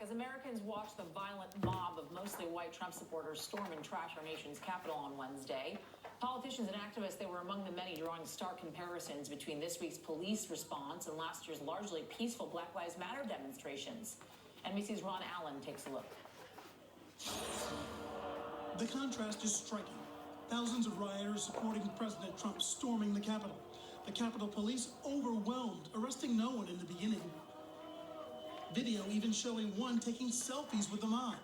as Americans watch the violent mob of mostly white Trump supporters storm and trash our nation's Capitol on Wednesday. Politicians and activists, they were among the many drawing stark comparisons between this week's police response and last year's largely peaceful Black Lives Matter demonstrations. NBC's Ron Allen takes a look. The contrast is striking. Thousands of rioters supporting President Trump storming the Capitol. The Capitol Police overwhelmed, arresting no one in the beginning. Video even showing one taking selfies with the mob.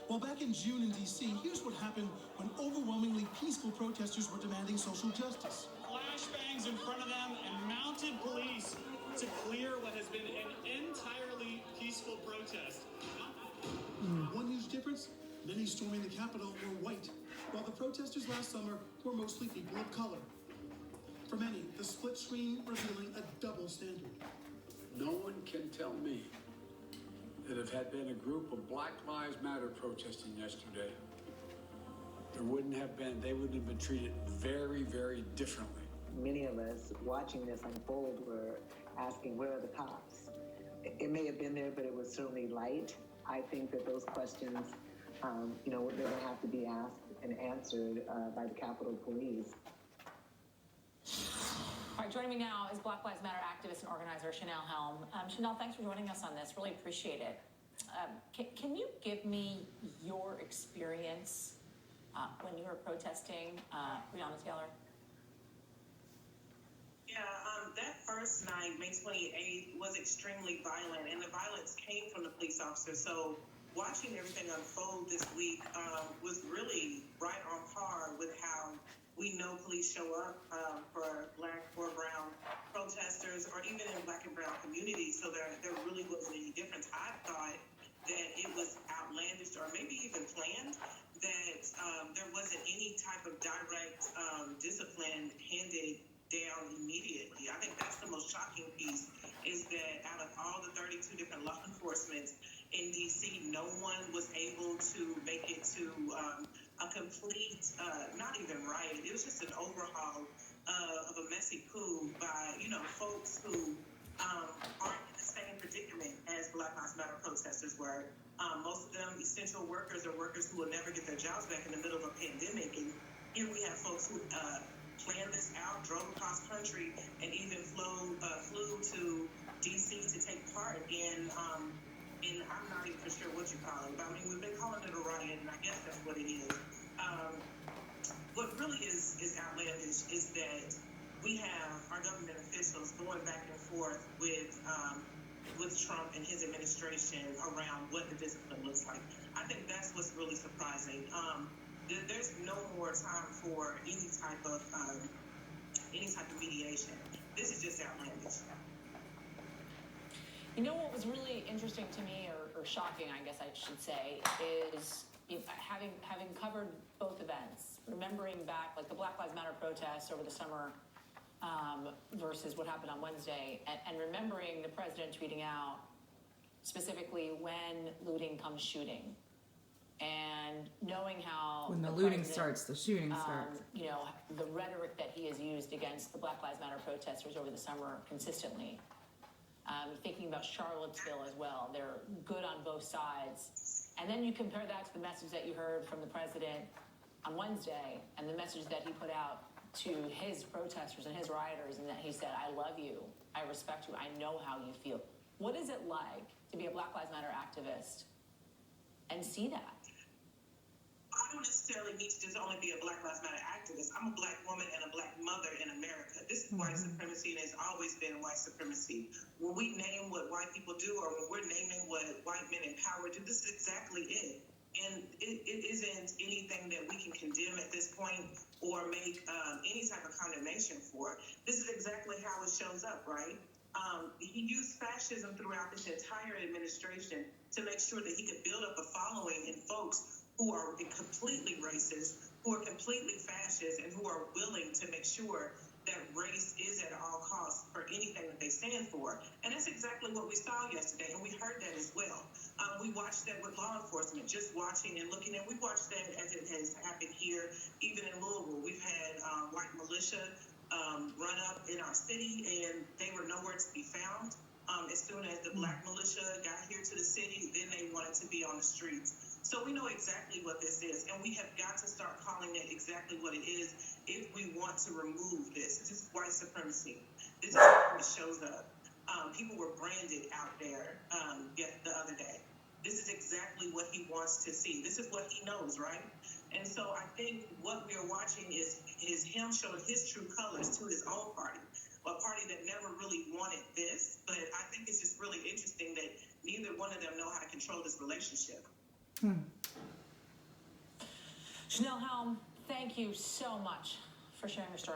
Well, back in June in D.C., here's what happened when overwhelmingly peaceful protesters were demanding social justice. Flashbangs in front of them and mounted police to clear what has been an entirely peaceful protest. One huge difference, many storming the Capitol were white, while the protesters last summer were mostly people of color. For many, the split screen revealing a double standard. No one can tell me that if had been a group of Black Lives Matter protesting yesterday, they wouldn't have been treated very, very differently. Many of us watching this unfold were asking, where are the cops? It may have been there, but it was certainly light. I think that those questions, they're going to have to be asked and answered by the Capitol Police. All right, joining me now is Black Lives Matter activist and organizer Chanelle Helm. Chanelle, thanks for joining us on this. Really appreciate it. Can you give me your experience when you were protesting Breonna Taylor? Yeah, that first night, May 28th, was extremely violent, and the violence came from the police officers. So watching everything unfold this week was really right on par with how we know police show up for Black or brown protesters, or even in Black and brown communities. So there really wasn't any difference. I thought that it was outlandish or maybe even planned that there wasn't any type of direct discipline handed down immediately. I think that's the most shocking piece, is that out of all the 32 different law enforcement in D.C., no one was able to make it to a complete, not even riot. It was just an overhaul of a messy coup by, folks who aren't in the same predicament as Black Lives Matter protesters were. Most of them essential workers or workers who will never get their jobs back in the middle of a pandemic. And here we have folks who planned this out, drove across country, and even flew to D.C. to take part in I'm not even sure what you call it, but I mean, we've been calling it a riot, and I guess that's what it is. What really is outlandish is that we have our government officials going back and forth with Trump and his administration around what the discipline looks like. I think that's what's really surprising. There's no more time for any type of mediation. This is just outlandish. You know what was really interesting to me, or shocking, I guess I should say, is having covered both events, remembering back like the Black Lives Matter protests over the summer versus what happened on Wednesday, and remembering the president tweeting out specifically when looting comes shooting. And knowing how when the looting starts, the shooting starts. The rhetoric that he has used against the Black Lives Matter protesters over the summer consistently. Thinking about Charlottesville as well. They're good on both sides. And then you compare that to the message that you heard from the president on Wednesday and the message that he put out to his protesters and his rioters, and that he said, I love you, I respect you, I know how you feel. What is it like to be a Black Lives Matter activist and see that? I don't necessarily need to just only be a Black Lives Matter activist. I'm a Black woman and a Black mother in America. This is white supremacy, and it's always been white supremacy. When we name what white people do, or when we're naming what white men in power do, this is exactly it. And it isn't anything that we can condemn at this point or make any type of condemnation for. This is exactly how it shows up, right? He used fascism throughout this entire administration to make sure that he could build up a following in folks who are completely racist, who are completely fascist, and who are willing to make sure that race is at all costs for anything that they stand for. And that's exactly what we saw yesterday, and we heard that as well. We watched that with law enforcement, just watching and looking, and we watched that as it has happened here, even in Louisville. We've had white militia run up in our city, and they were nowhere to be found. As soon as the Black militia got here here to the city, then they wanted to be on the streets. So we know exactly what this is, and we have got to start calling it exactly what it is if we want to remove this. This is white supremacy. This is how it shows up. People were branded out there yet the other day. This is exactly what he wants to see. This is what he knows, right? And so I think what we are watching is him showing his true colors to his own party, a party that never really wanted this. But I think it's just really interesting that neither one of them know how to control this relationship. Chanelle Helm, thank you so much for sharing your story.